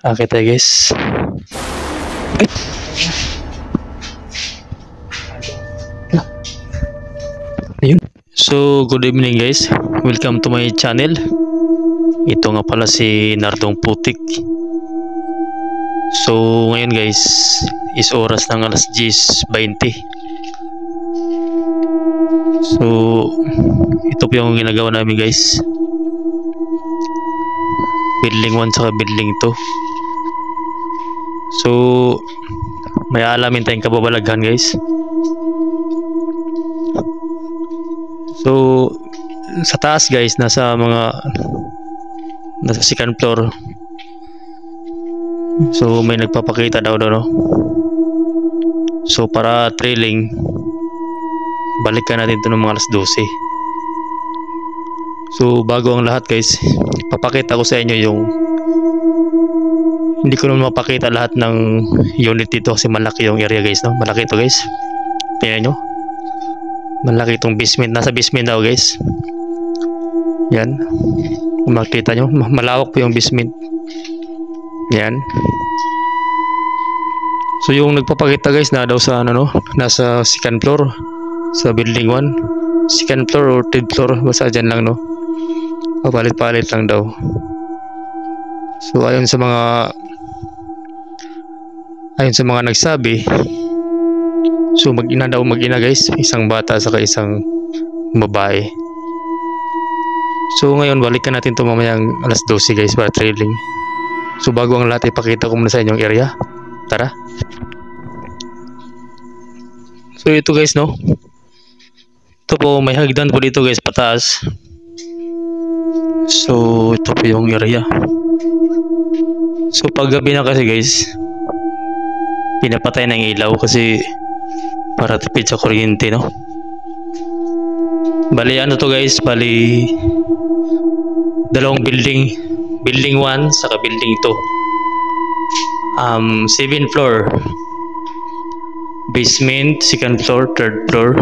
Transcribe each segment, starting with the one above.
Okay tayo guys. Ay! Ayun. So, good evening guys. Welcome to my channel. Ito nga pala si Nardong Putik. So, ngayon guys, is oras ng alas 10:20. So, ito po yung ginagawa namin guys. Building 1 saka building 2. So, may alamin tayong kababalaghan guys. So, sa taas guys, nasa second floor. So, may nagpapakita daw no. So, para trailing, balikan natin ito ng mga alas 12. So, bago ang lahat guys, papakita ko sa inyo yung hindi ko naman mapakita lahat ng unit dito kasi malaki yung area guys, no? Malaki ito guys. Tingnan nyo. Malaki itong basement. Nasa basement daw guys. Yan. Kung makikita nyo, malawak po yung basement. Yan. So yung nagpapakita guys na daw sa ano no, nasa second floor sa building 1. Second floor or third floor, basta dyan lang no. Papalit-palit lang daw. So ayon sa mga nagsabi, so mag-ina guys, isang bata saka isang babae. So ngayon balikan natin ito mamayang alas 12 guys para trailing. So bago ang lahat ipakita ko muna sa inyo yung area. Tara. So ito guys no, ito po may hagdan po dito guys pataas. So ito po yung area. So pag gabi na kasi guys, pinapatay ng ilaw kasi para tipid sa kuryente no. Bali ano to guys, bali dalawang building 1 saka building 2. 7 floor, basement, second floor, third floor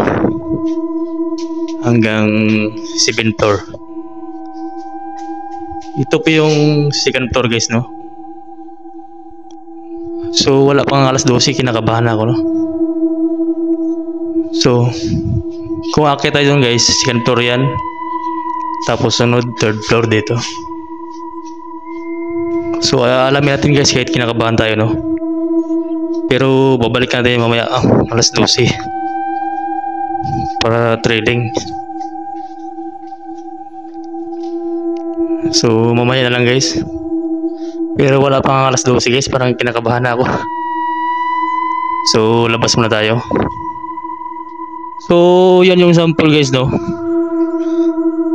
hanggang 7 floor. Ito po yung second floor guys no. So wala pang alas 12, kinakabahan ako no. So kung akit tayo dun guys, second floor yan. Tapos sunod, third floor dito. So alamin natin guys kahit kinakabahan tayo no. Pero babalik natin mamaya alas 12 para trading. So mamaya na lang guys. Pero wala pang alas 12 guys, parang kinakabahan na ako. So labas muna tayo. So yan yung sample guys no.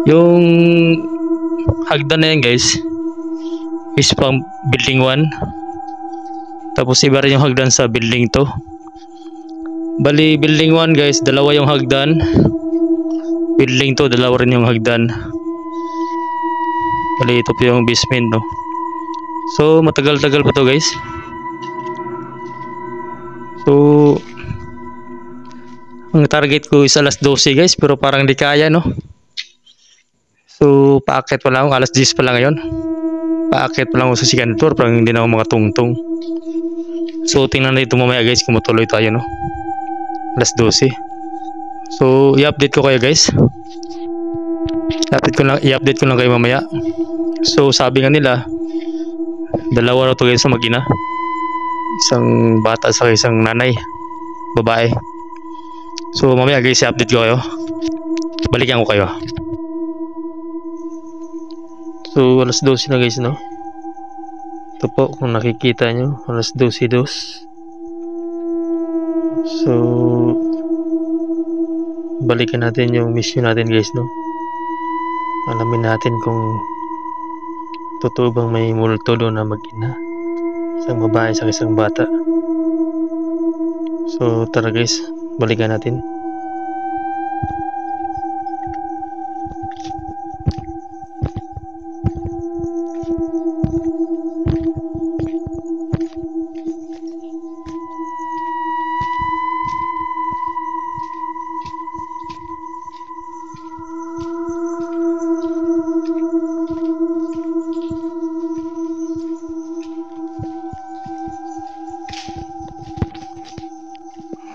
Yung hagdan na yan guys is pang building 1. Tapos iba rin yung hagdan sa building 2. Bali building 1 guys, dalawa yung hagdan. Building 2, dalawa rin yung hagdan. Bali ito po yung basement no. So matagal-tagal pa to guys. So ang target ko is alas 12 guys, pero parang di kaya no. So paakit pa lang, alas 10 pa lang ngayon. Paakit pa lang ako sa second floor, parang hindi na ako makatungtong. So tingnan na ito mamaya guys kung matuloy tayo no. Alas 12. So i-update ko kayo guys. I-update ko lang kayo mamaya. So sabi nga nila, dalawa na to guys sa mag-ina. Isang bata sa isang nanay, babae. So mamaya guys i-update ko kayo. Balikan ko kayo. So alas 12 na guys no. Ito po kung nakikita nyo, alas 12:02. So balikan natin yung mission natin guys no. Alamin natin kung totoo bang may multo doon na mag-ina, isang babae sa isang bata. So tara guys, balikan natin.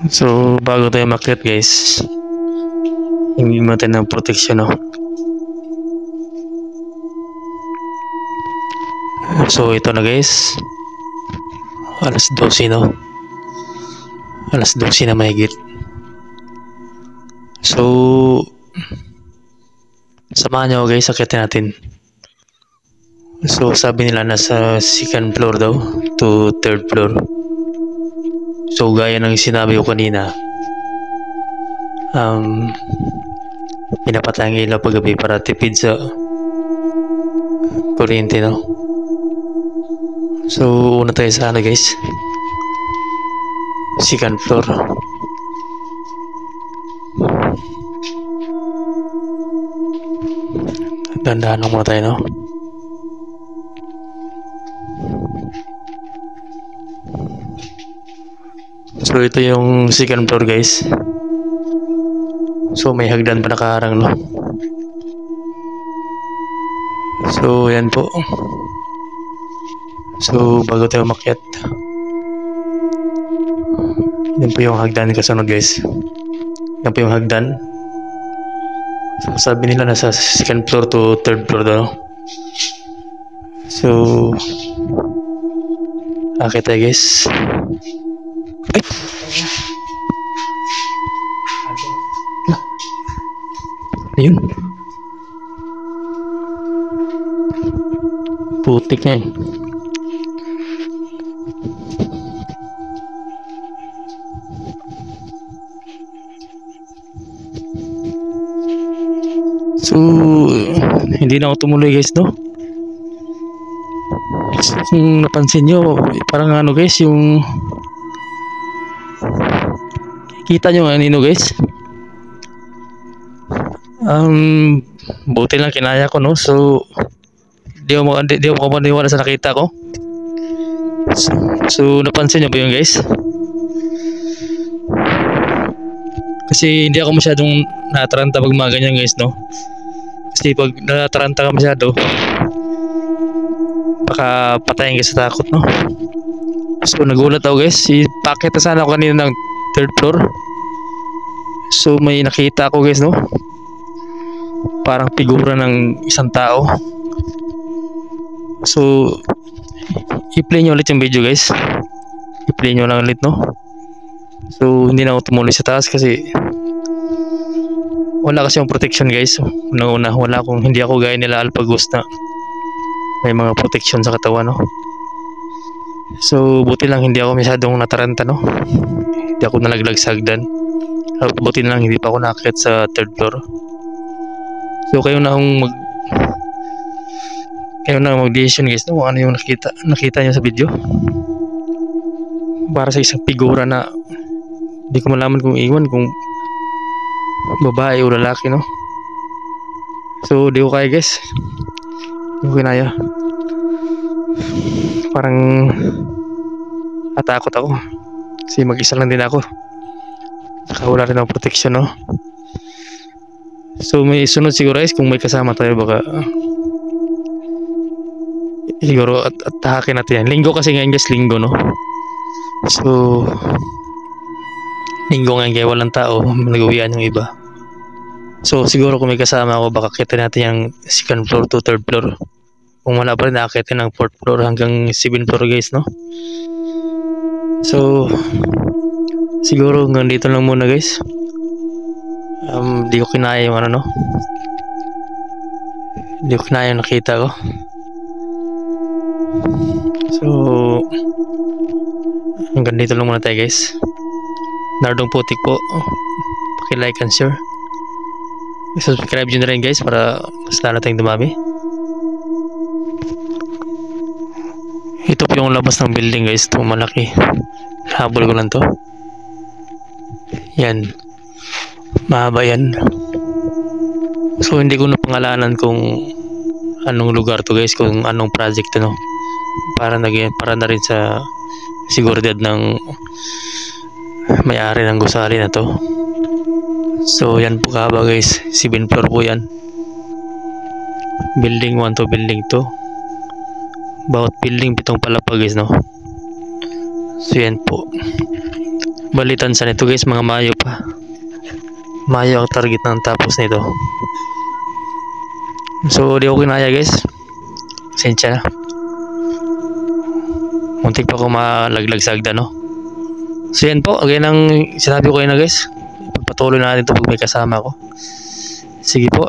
So bago tayo makyat guys, hindi mo tayo ng protection, no? So ito na guys, alas 12, no? Alas 12 na mahigit. So samahan nyo guys, akyatin natin. So sabi nila nasa second floor daw to third floor. So gaya ng sinabi ko kanina, pinapatay ang ilaw paggabi para tipid sa kuryente, no? So una tayo sa ano guys, second floor. Dandahan lang muna tayo, no? So ito yung second floor guys. So may hagdan pa nakaharang, no? So yan po. So bago tayo umakyat, yan po yung hagdan kasunod guys. Yan po yung hagdan. So sabi nila nasa second floor to third floor daw. So akit tayo guys. Ay! Ayun. Putik na yun. So hindi na ako tumuloy guys, no? Kung napansin nyo, parang ano guys, yung kita nyo ano guys, buti lang kinaya ko, no? So di ako maniwala sa nakita ko. So napansin nyo ba yun guys? Kasi hindi ako masyadong nataranta pag mga ganyan guys, no? Kasi pag nataranta ka masyado, baka patayin ka sa takot, no? So nagulat ako guys, pakita sana ako kanina ng third floor. So may nakita ako guys, no? Parang figura ng isang tao. So i-play nyo ulit yung video guys. I-play nyo lang ulit, no? So hindi na ako tumuloy sa taas kasi wala kasi yung protection guys. Una wala akong, hindi ako gaya nila Alpagos na may mga protection sa katawan, no? So buti lang hindi ako masyadong nataranta, no? Hindi ako nalaglag sa hagdan. Buti lang hindi pa ako nakakit sa third floor. So kayo na mag-decision guys, no? Ano yung nakita nyo sa video. Para sa isang figura na hindi ko malaman kung iwan, kung babae o lalaki, no? So di ko kaya guys, hindi ko kinaya. Parang natakot ako kasi mag-isa lang din ako, saka wala rin akong protection, no? So may sunod siguro guys, kung may kasama tayo, baka siguro at tahakin natin yan. Linggo kasi ngayon guys, linggo, no? So linggo ngayon kaya walang tao, nag-uwian yung iba. So siguro kung may kasama ako, baka kita natin yung second floor to third floor. Kung wala pa rin, nakakitin ng fourth floor hanggang 7th floor guys, no? So siguro hanggang dito lang muna guys. Di ko kinaya yung ano, no? Di ko kinaya yung nakita ko. So hanggang dito lang muna tayo guys. Nardong Putik po. Paki-like and share. Subscribe nyo na rin guys para mas lalo tayong dumami. Ito po yung labas ng building guys. Ito malaki. Habol ko lang to. Yan. Mahaba yan. So hindi ko na pangalanan kung anong lugar to guys, kung anong project to, no? Para na rin sa seguridad ng may-ari ng gusali na to. So yan po kahaba guys, 7th floor po yan. Building 1 to building 2. Bawat building 7 palapag guys, no? So yan po. Balitan sa nito guys, mga Mayo pa. Mayo ang target ng tapos nito. So di ako kinaya guys. Sensya na. Muntik pa ako malaglag sa agda, no? So yan po, again ang sinabi ko kayo na guys. Pagpatuloy natin ito pag may kasama ko. Sige po.